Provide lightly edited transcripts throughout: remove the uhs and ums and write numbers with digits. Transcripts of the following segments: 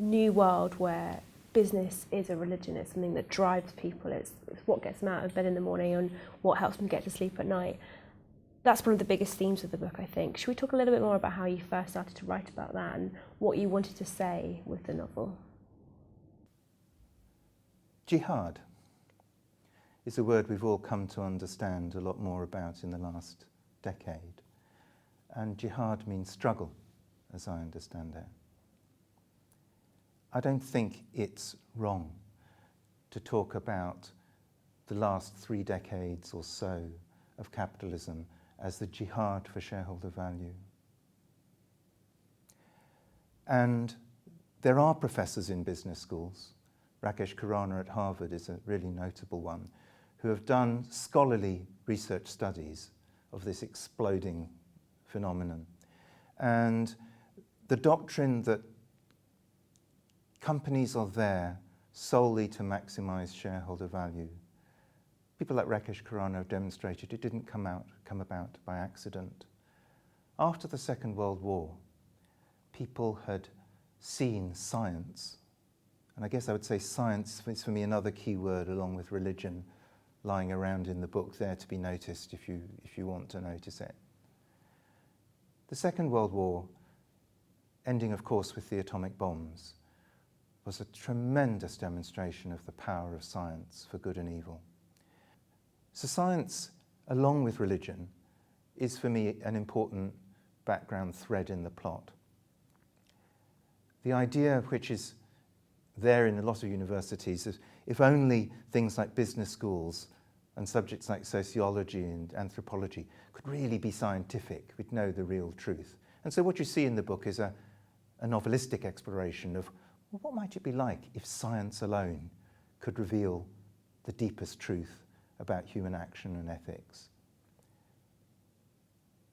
new world where business is a religion, it's something that drives people, it's what gets them out of bed in the morning and what helps them get to sleep at night. That's one of the biggest themes of the book, I think. Should we talk a little bit more about how you first started to write about that and what you wanted to say with the novel? Jihad is a word we've all come to understand a lot more about in the last decade. And jihad means struggle, as I understand it. I don't think it's wrong to talk about the last 3 decades or so of capitalism as the jihad for shareholder value. And there are professors in business schools, Rakesh Khurana at Harvard is a really notable one, who have done scholarly research studies of this exploding phenomenon. And the doctrine that companies are there solely to maximize shareholder value, people like Rakesh Khurana have demonstrated it didn't come about by accident. After the Second World War, people had seen science, and I guess I would say science is for me another key word along with religion lying around in the book there to be noticed if you want to notice it. The Second World War, ending of course with the atomic bombs, was a tremendous demonstration of the power of science for good and evil. So science, along with religion, is for me an important background thread in the plot. The idea which is there in a lot of universities is if only things like business schools and subjects like sociology and anthropology could really be scientific, we'd know the real truth. And so what you see in the book is a novelistic exploration of well, what might it be like if science alone could reveal the deepest truth about human action and ethics.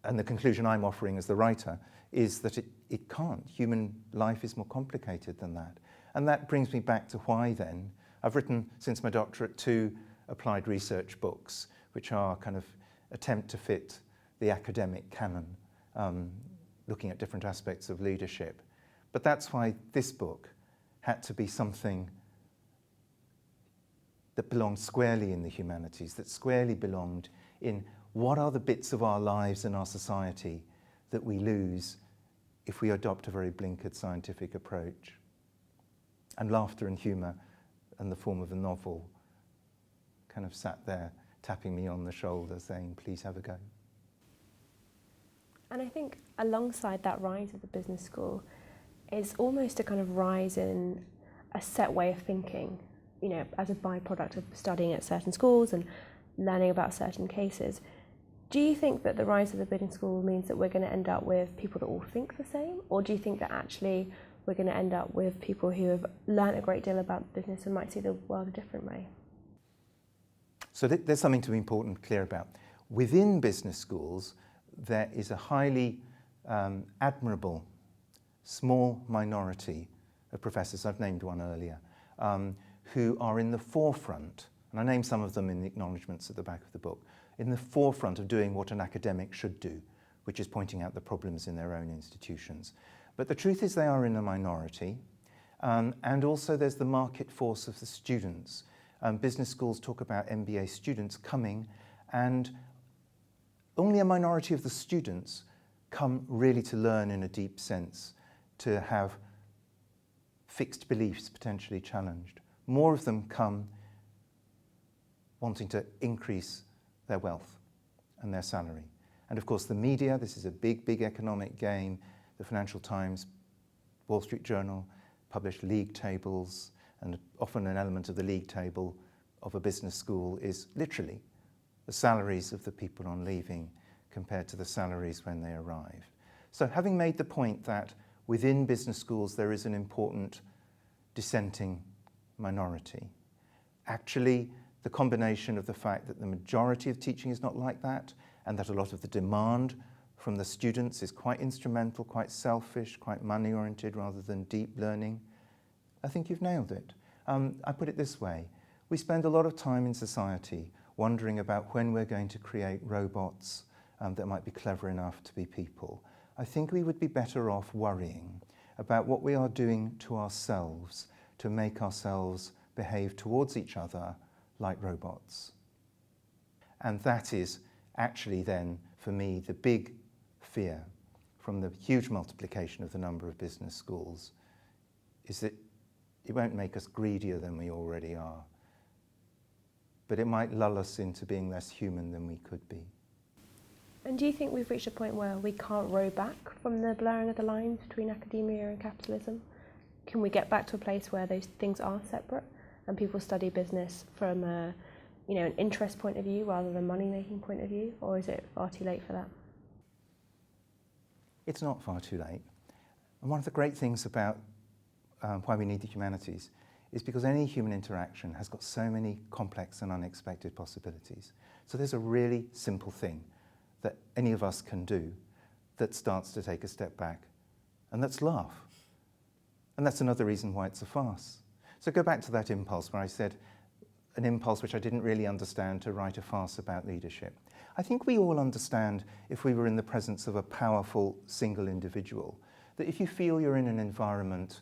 And the conclusion I'm offering as the writer is that it can't. Human life is more complicated than that. And that brings me back to why then. I've written, since my doctorate, 2 applied research books, which are kind of attempt to fit the academic canon, looking at different aspects of leadership. But that's why this book had to be something that belonged squarely in the humanities, that squarely belonged in what are the bits of our lives and our society that we lose if we adopt a very blinkered scientific approach. And laughter and humour in the form of a novel kind of sat there tapping me on the shoulder saying, please have a go. And I think alongside that rise of the business school is almost a kind of rise in a set way of thinking, you know, as a byproduct of studying at certain schools and learning about certain cases. Do you think that the rise of the business school means that we're going to end up with people that all think the same? Or do you think that actually we're going to end up with people who have learned a great deal about business and might see the world a different way? So there's something to be important and clear about. Within business schools, there is a highly admirable small minority of professors, I've named one earlier, who are in the forefront, and I name some of them in the acknowledgements at the back of the book, in the forefront of doing what an academic should do, which is pointing out the problems in their own institutions. But the truth is they are in a minority, and also there's the market force of the students. Business schools talk about MBA students coming, and only a minority of the students come really to learn in a deep sense, to have fixed beliefs potentially challenged. More of them come wanting to increase their wealth and their salary. And of course the media, this is a big, big economic game. The Financial Times, Wall Street Journal publish league tables, and often an element of the league table of a business school is literally the salaries of the people on leaving compared to the salaries when they arrive. So having made the point that within business schools there is an important dissenting minority, actually the combination of the fact that the majority of teaching is not like that, and that a lot of the demand from the students is quite instrumental, quite selfish, quite money-oriented rather than deep learning, I think you've nailed it. I put it this way. We spend a lot of time in society wondering about when we're going to create robots that might be clever enough to be people. I think we would be better off worrying about what we are doing to ourselves to make ourselves behave towards each other like robots. And that is actually then, for me, the big fear from the huge multiplication of the number of business schools, is that it won't make us greedier than we already are, but it might lull us into being less human than we could be. And do you think we've reached a point where we can't row back from the blurring of the lines between academia and capitalism? Can we get back to a place where those things are separate and people study business from an interest point of view rather than money-making point of view, or is it far too late for that? It's not far too late. And one of the great things about why we need the humanities is because any human interaction has got so many complex and unexpected possibilities. So there's a really simple thing that any of us can do that starts to take a step back, and that's laugh. And that's another reason why it's a farce. So go back to that impulse where I said, an impulse which I didn't really understand, to write a farce about leadership. I think we all understand, if we were in the presence of a powerful single individual, that if you feel you're in an environment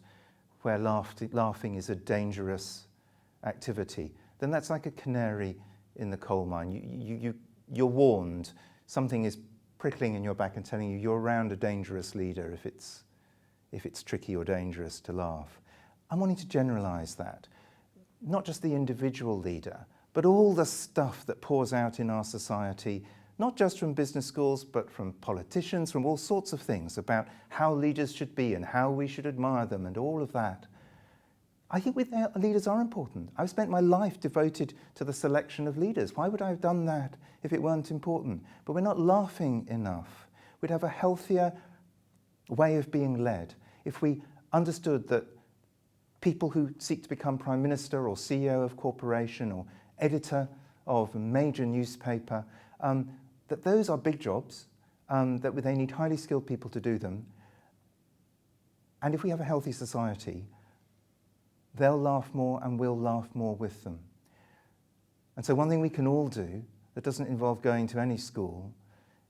where laughing is a dangerous activity, then that's like a canary in the coal mine. You're warned. Something is prickling in your back and telling you you're around a dangerous leader if it's tricky or dangerous to laugh. I'm wanting to generalize that. Not just the individual leader, but all the stuff that pours out in our society, not just from business schools, but from politicians, from all sorts of things about how leaders should be and how we should admire them and all of that. I think leaders are important. I've spent my life devoted to the selection of leaders. Why would I have done that if it weren't important? But we're not laughing enough. We'd have a healthier way of being led if we understood that people who seek to become Prime Minister or CEO of corporation or editor of a major newspaper, that those are big jobs, that they need highly skilled people to do them. And if we have a healthy society, they'll laugh more and we'll laugh more with them. And so one thing we can all do that doesn't involve going to any school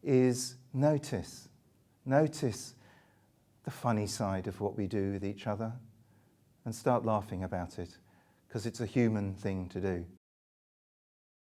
is notice the funny side of what we do with each other and start laughing about it, because it's a human thing to do.